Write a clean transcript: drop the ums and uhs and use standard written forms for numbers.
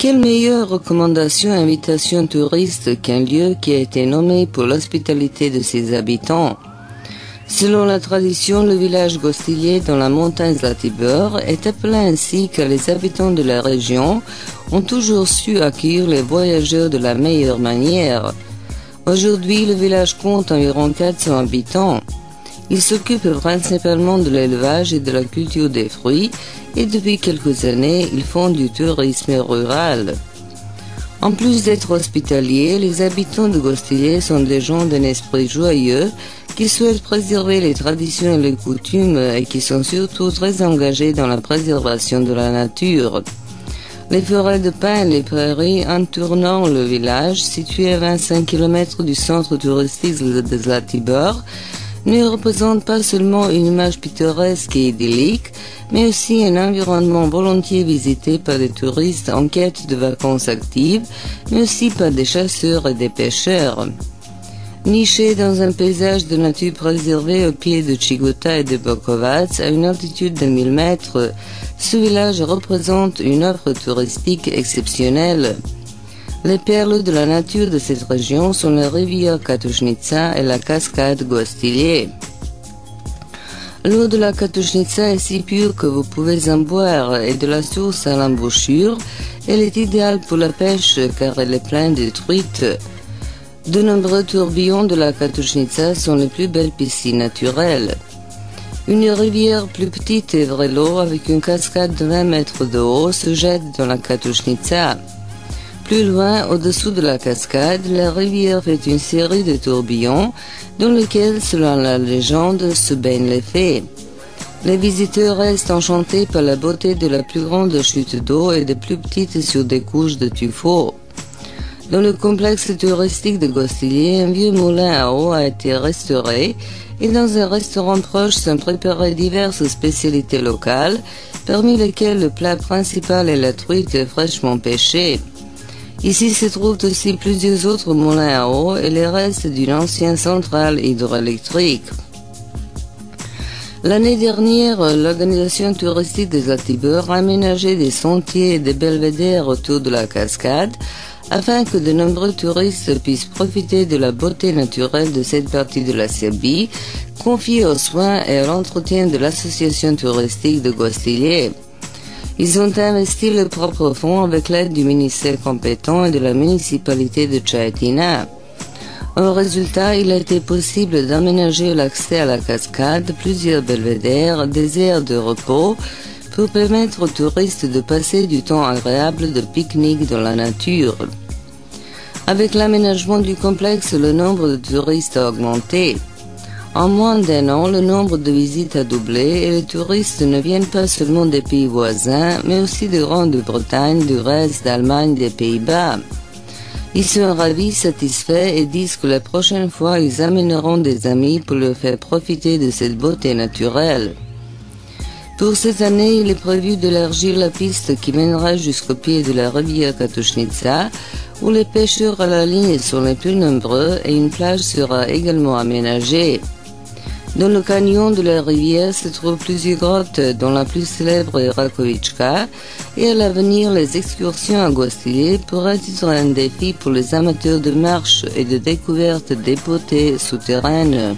Quelle meilleure recommandation et invitation touriste qu'un lieu qui a été nommé pour l'hospitalité de ses habitants. Selon la tradition, le village Gostilier dans la montagne Zlatibor est appelé ainsi car les habitants de la région ont toujours su accueillir les voyageurs de la meilleure manière. Aujourd'hui, le village compte environ 400 habitants. Il s'occupe principalement de l'élevage et de la culture des fruits et depuis quelques années, ils font du tourisme rural. En plus d'être hospitaliers, les habitants de Gostilier sont des gens d'un esprit joyeux qui souhaitent préserver les traditions et les coutumes et qui sont surtout très engagés dans la préservation de la nature. Les forêts de pins et les prairies entourant le village, situé à 25 km du centre touristique de Zlatibor, ne représentent pas seulement une image pittoresque et idyllique, mais aussi un environnement volontiers visité par des touristes en quête de vacances actives, mais aussi par des chasseurs et des pêcheurs. Niché dans un paysage de nature préservée au pied de Chigota et de Bokovac, à une altitude de 1000 mètres, ce village représente une offre touristique exceptionnelle. Les perles de la nature de cette région sont la rivière Katušnitsa et la cascade Gostilier. L'eau de la Katušnitsa est si pure que vous pouvez en boire et de la source à l'embouchure. Elle est idéale pour la pêche car elle est pleine de truites. De nombreux tourbillons de la Katušnitsa sont les plus belles piscines naturelles. Une rivière plus petite et Vrelo avec une cascade de 20 mètres de haut se jette dans la Katušnitsa. Plus loin, au-dessous de la cascade, la rivière fait une série de tourbillons dans lesquels, selon la légende, se baignent les fées. Les visiteurs restent enchantés par la beauté de la plus grande chute d'eau et des plus petites sur des couches de tuffeau. Dans le complexe touristique de Gostilier, un vieux moulin à eau a été restauré et dans un restaurant proche sont préparées diverses spécialités locales, parmi lesquelles le plat principal est la truite fraîchement pêchée. Ici se trouvent aussi plusieurs autres moulins à eau et les restes d'une ancienne centrale hydroélectrique. L'année dernière, l'organisation touristique des Zlatibor a aménagé des sentiers et des belvédères autour de la cascade afin que de nombreux touristes puissent profiter de la beauté naturelle de cette partie de la Serbie, confiée aux soins et à l'entretien de l'association touristique de Gostilier. Ils ont investi leurs propres fonds avec l'aide du ministère compétent et de la municipalité de Čajetina. En résultat, il a été possible d'aménager l'accès à la cascade, plusieurs belvédères, des aires de repos, pour permettre aux touristes de passer du temps agréable de pique-nique dans la nature. Avec l'aménagement du complexe, le nombre de touristes a augmenté. En moins d'un an, le nombre de visites a doublé et les touristes ne viennent pas seulement des pays voisins, mais aussi de Grande-Bretagne, du reste d'Allemagne, des Pays-Bas. Ils sont ravis, satisfaits et disent que la prochaine fois, ils amèneront des amis pour leur faire profiter de cette beauté naturelle. Pour cette année, il est prévu d'élargir la piste qui mènera jusqu'au pied de la rivière Katušnitsa, où les pêcheurs à la ligne sont les plus nombreux et une plage sera également aménagée. Dans le canyon de la rivière se trouvent plusieurs grottes, dont la plus célèbre est Rakovička, et à l'avenir, les excursions à Gostilier pourraient être un défi pour les amateurs de marche et de découverte des beautés souterraines.